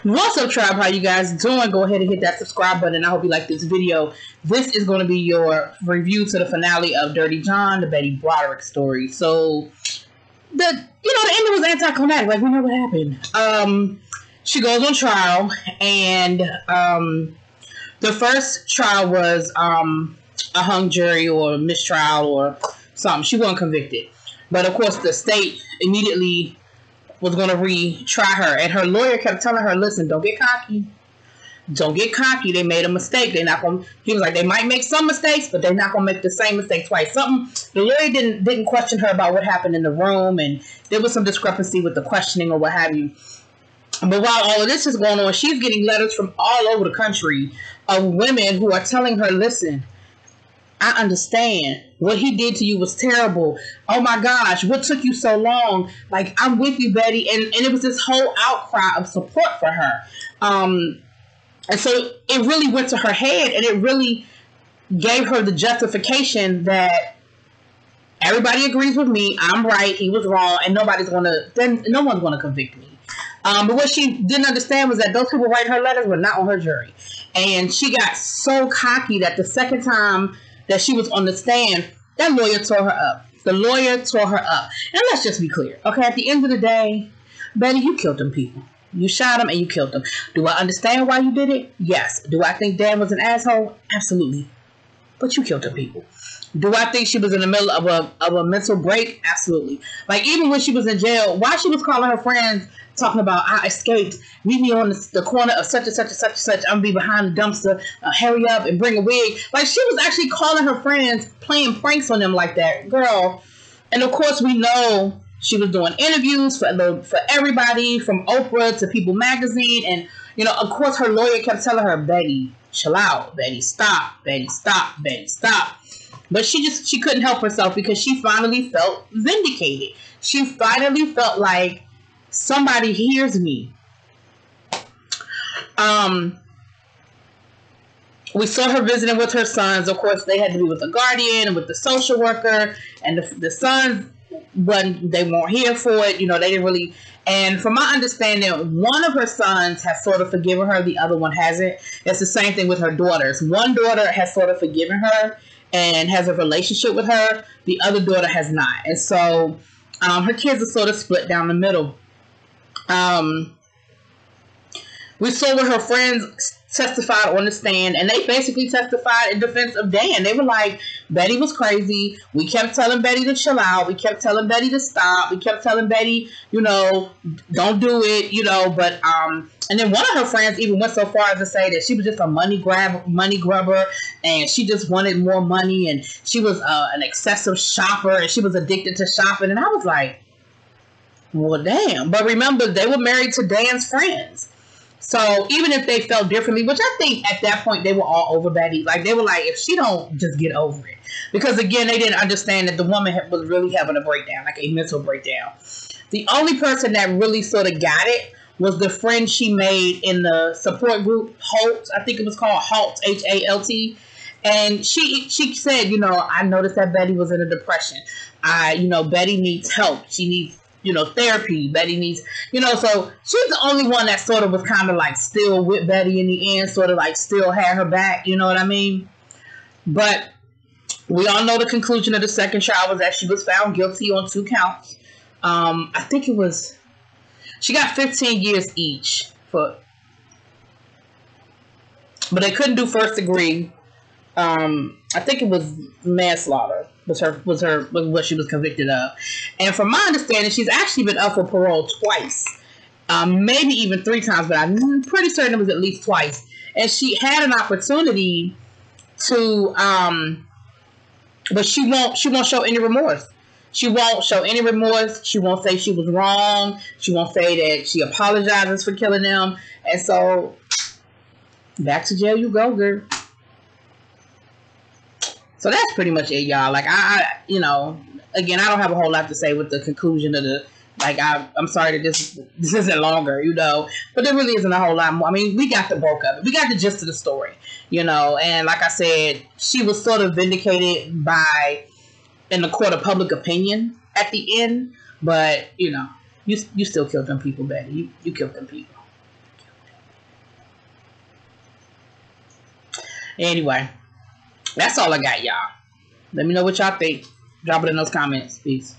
What's up, tribe? How you guys doing? Go ahead and hit that subscribe button. I hope you like this video. This is going to be your review to the finale of Dirty John, the Betty Broderick story. So, the ending was anticlimactic. Like, we know what happened. She goes on trial, and the first trial was a hung jury or a mistrial or something. She wasn't convicted. But, of course, the state immediately was going to retry her. And her lawyer kept telling her, listen, don't get cocky. Don't get cocky. They made a mistake. They're not going to... He was like, they might make some mistakes, but they're not going to make the same mistake twice. The lawyer didn't question her about what happened in the room, and there was some discrepancy with the questioning or what have you. But while all of this is going on, she's getting letters from all over the country of women who are telling her, listen, I understand. What he did to you was terrible. Oh my gosh, what took you so long? Like, I'm with you, Betty. And it was this whole outcry of support for her. And so it really went to her head, and it really gave her the justification that everybody agrees with me. I'm right. He was wrong. And no one's going to convict me. But what she didn't understand was that those people writing her letters were not on her jury. And she got so cocky that the second time that she was on the stand, that lawyer tore her up. The lawyer tore her up. And let's just be clear, okay? At the end of the day, Betty, you killed them people. You shot them and you killed them. Do I understand why you did it? Yes. Do I think Dan was an asshole? Absolutely. But you killed them people. Do I think she was in the middle of a mental break? Absolutely. Like, even when she was in jail, why she was calling her friends talking about, I escaped, meet me on the corner of such and such and such and such, I'm going to be behind the dumpster, hurry up and bring a wig. Like, she was actually calling her friends, playing pranks on them like that. Girl. And of course, we know she was doing interviews for everybody, from Oprah to People Magazine. And, of course, her lawyer kept telling her, Betty, chill out. Betty, stop. Betty, stop. Betty, stop. But she couldn't help herself, because she finally felt vindicated. She finally felt like somebody hears me. We saw her visiting with her sons. Of course, they had to be with a guardian and with the social worker. And the sons, they weren't here for it. They didn't really. And from my understanding, one of her sons has sort of forgiven her. The other one hasn't. It's the same thing with her daughters. One daughter has sort of forgiven her and has a relationship with her. The other daughter has not. And so her kids are sort of split down the middle. We saw where her friends testified on the stand, and they basically testified in defense of Dan. They were like, Betty was crazy. We kept telling Betty to chill out. We kept telling Betty to stop. We kept telling Betty, don't do it, but, and then one of her friends even went so far as to say that she was just a money grubber, and she just wanted more money, and she was an excessive shopper, and she was addicted to shopping. And I was like, well, damn. But remember, they were married to Dan's friends. So even if they felt differently, which I think at that point they were all over Betty. Like, they were like, if she don't just get over it. Because, again, they didn't understand that the woman was really having a breakdown, like a mental breakdown. The only person that really sort of got it was the friend she made in the support group, HALT. I think it was called HALT, H-A-L-T. And she said, I noticed that Betty was in a depression. Betty needs help. She needs therapy. Betty needs, so she's the only one that sort of was kind of like still with Betty in the end, sort of like still had her back, you know what I mean? But we all know the conclusion of the second trial was that she was found guilty on 2 counts. I think she got 15 years each but they couldn't do first degree. I think it was manslaughter was what she was convicted of. And from my understanding, she's actually been up for parole twice. Maybe even 3 times, but I'm pretty certain it was at least twice. And she had an opportunity to, but she won't show any remorse. She won't show any remorse. She won't say she was wrong. She won't say that she apologizes for killing them. And so, back to jail you go, girl. So that's pretty much it, y'all. Like, again, I don't have a whole lot to say with the conclusion of I'm sorry that this isn't longer, but there really isn't a whole lot more. I mean, we got the bulk of it. We got the gist of the story, and like I said, she was sort of vindicated in the court of public opinion at the end, but, you still killed them people, Betty. You killed them people. Anyway, that's all I got, y'all. Let me know what y'all think. Drop it in those comments. Peace.